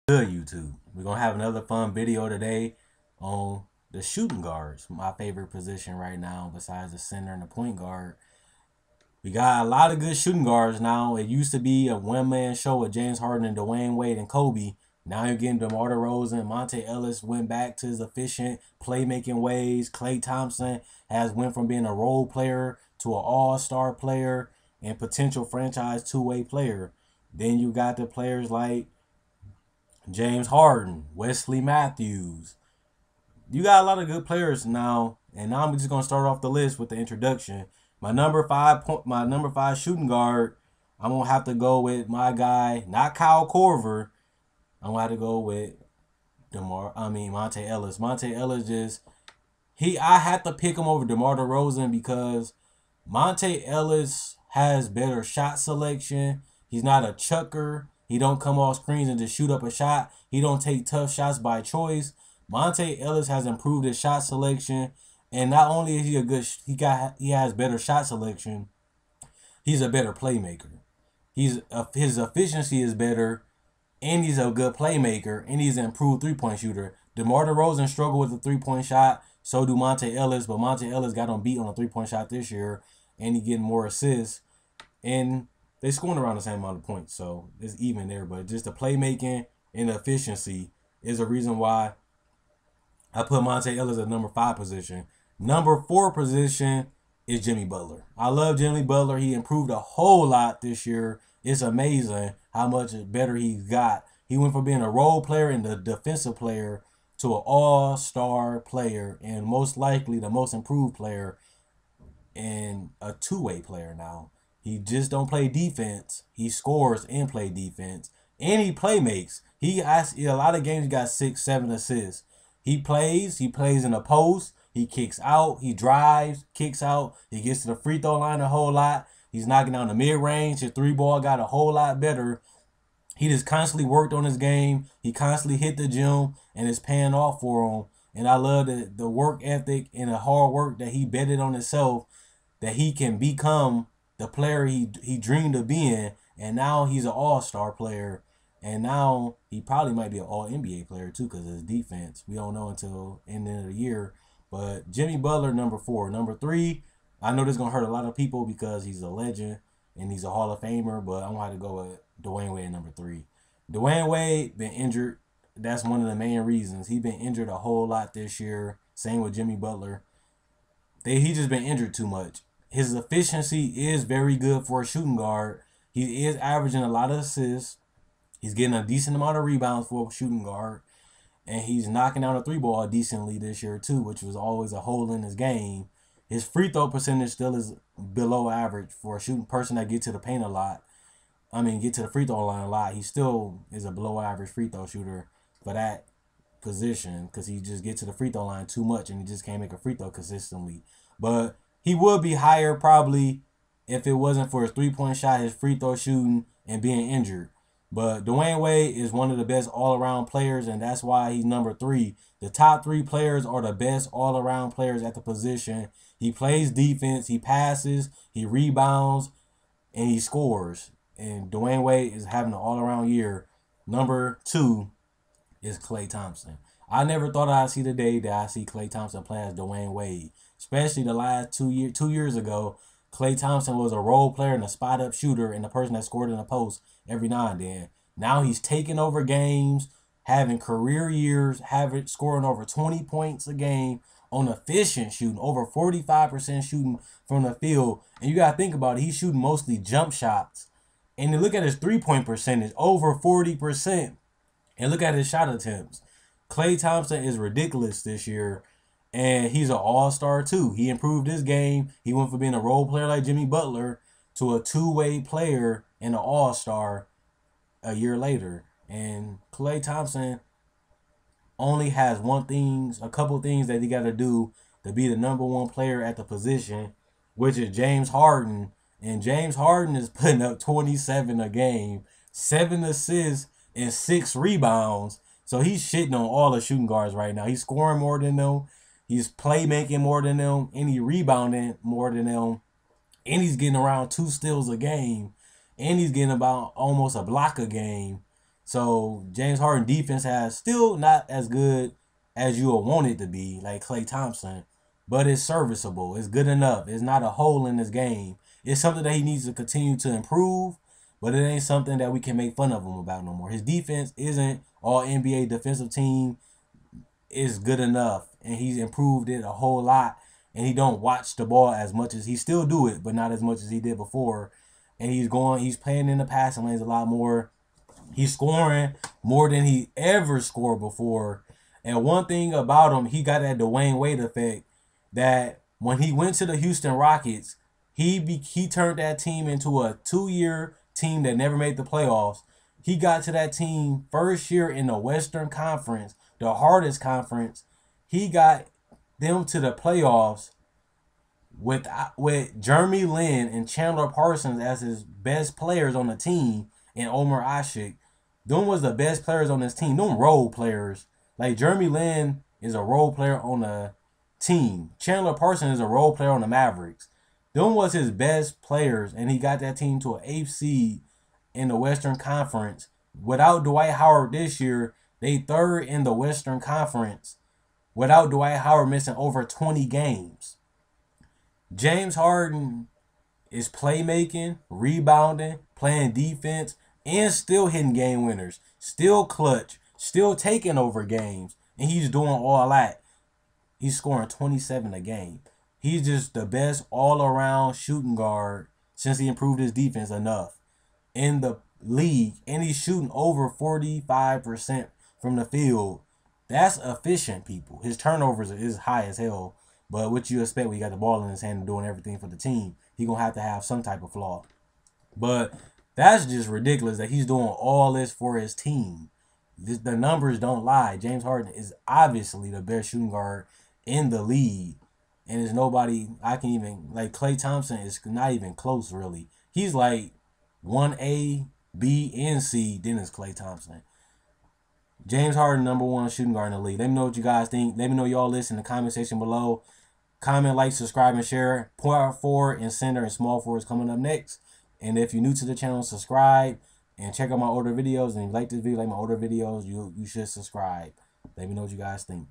Good, YouTube. We're gonna have another fun video today on the shooting guards, my favorite position right now besides the center and the point guard. We got a lot of good shooting guards now. It used to be a one-man show with James Harden and Dwayne Wade and Kobe. Now you're getting DeMar DeRozan. Monte Ellis went back to his efficient playmaking ways. Klay Thompson has went from being a role player to an all-star player and potential franchise two-way player. Then you got the players like James Harden, Wesley Matthews. You got a lot of good players now, and now I'm just gonna start off the list with the introduction. My number five shooting guard. I'm gonna have to go with my guy, not Kyle Korver. I'm gonna have to go with Monte Ellis. Monte Ellis I had to pick him over DeMar DeRozan because Monte Ellis has better shot selection. He's not a chucker. He don't come off screens and just shoot up a shot. He don't take tough shots by choice. Monte Ellis has improved his shot selection, and not only is he he has better shot selection, he's a better playmaker. His efficiency is better, and he's a good playmaker, and he's an improved three-point shooter. DeMar DeRozan struggled with the three-point shot, so do Monte Ellis, but Monte Ellis got him beat on a three-point shot this year, and he getting more assists, and they scoring around the same amount of points, so it's even there. But just the playmaking and the efficiency is a reason why I put Monte Ellis at number 5 position. Number 4 position is Jimmy Butler. I love Jimmy Butler. He improved a whole lot this year. It's amazing how much better he got. He went from being a role player and a defensive player to an all-star player, and most likely the most improved player and a two-way player now. He just don't play defense. He scores and play defense. And he playmakes. A lot of games he got 6, 7 assists. He plays in the post. He kicks out. He drives, kicks out. He gets to the free throw line a whole lot. He's knocking down the mid-range. His three ball got a whole lot better. He just constantly worked on his game. He constantly hit the gym, and it's paying off for him. And I love the work ethic and the hard work that he betted on himself, that he can become the player he dreamed of being, and now he's an all-star player, and now he probably might be an all-NBA player too because of his defense. We don't know until the end of the year. But Jimmy Butler, number 4. Number 3, I know this is going to hurt a lot of people because he's a legend and he's a Hall of Famer, but I'm going to have to go with Dwayne Wade, number 3. Dwayne Wade been injured. That's one of the main reasons. He's been injured a whole lot this year. Same with Jimmy Butler. He just been injured too much. His efficiency is very good for a shooting guard. He is averaging a lot of assists. He's getting a decent amount of rebounds for a shooting guard. And he's knocking down a three ball decently this year too, which was always a hole in his game. His free throw percentage still is below average for a shooting person that get to the paint a lot. Get to the free throw line a lot. He still is a below average free throw shooter for that position because he just gets to the free throw line too much and he just can't make a free throw consistently. But he would be higher probably if it wasn't for his three-point shot, his free throw shooting, and being injured. But Dwayne Wade is one of the best all-around players, and that's why he's number 3. The top 3 players are the best all-around players at the position. He plays defense, he passes, he rebounds, and he scores. And Dwayne Wade is having an all-around year. Number 2 is Klay Thompson. I never thought I'd see the day that I see Klay Thompson play as Dwayne Wade. Especially the last 2 years ago, Klay Thompson was a role player and a spot-up shooter and the person that scored in the post every now and then. Now he's taking over games, having career years, scoring over 20 points a game on efficient shooting, over 45% shooting from the field. And you got to think about it, he's shooting mostly jump shots. And then look at his three-point percentage, over 40%. And look at his shot attempts. Klay Thompson is ridiculous this year. And he's an all-star too. He improved his game. He went from being a role player like Jimmy Butler to a two-way player and an all-star a year later. And Klay Thompson only has a couple things that he got to do to be the number 1 player at the position, which is James Harden. And James Harden is putting up 27 a game, 7 assists, and 6 rebounds. So he's shitting on all the shooting guards right now. He's scoring more than them. He's playmaking more than them, and he rebounding more than them, and he's getting around 2 steals a game, and he's getting about almost a block a game. So James Harden defense has still not as good as you would want it to be, like Klay Thompson, but it's serviceable. It's good enough. It's not a hole in this game. It's something that he needs to continue to improve, but it ain't something that we can make fun of him about no more. His defense isn't all NBA defensive team. Is good enough, and he's improved it a whole lot. And he don't watch the ball as much as he still do it, but not as much as he did before. And he's playing in the passing lanes a lot more. He's scoring more than he ever scored before. And one thing about him, he got that Dwayne Wade effect that when he went to the Houston Rockets, he turned that team into a 2-year team that never made the playoffs. He got to that team first year in the Western Conference, the hardest conference. He got them to the playoffs with Jeremy Lin and Chandler Parsons as his best players on the team, and Omer Ashik. Them was the best players on this team. Them role players. Like Jeremy Lin is a role player on the team. Chandler Parsons is a role player on the Mavericks. Them was his best players, and he got that team to an 8th seed in the Western Conference. Without Dwight Howard this year, they 3rd in the Western Conference. Without Dwight Howard missing over 20 games. James Harden is playmaking, rebounding, playing defense, and still hitting game winners. Still clutch. Still taking over games. And he's doing all that. He's scoring 27 a game. He's just the best all-around shooting guard since he improved his defense enough in the league. And he's shooting over 45% from the field. That's efficient, people. His turnovers is high as hell. But what you expect when you got the ball in his hand and doing everything for the team, he going to have some type of flaw. But that's just ridiculous that he's doing all this for his team. The numbers don't lie. James Harden is obviously the best shooting guard in the league. And there's nobody I can even, like Klay Thompson is not even close, really. He's like 1A, B, and C, then it's Klay Thompson. James Harden, #1 shooting guard in the league. Let me know what you guys think. Let me know y'all listen in the comment section below. Comment, like, subscribe, and share. Power forward and center and small forward is coming up next. And if you're new to the channel, subscribe and check out my older videos. And if you like this video, like my older videos, you should subscribe. Let me know what you guys think.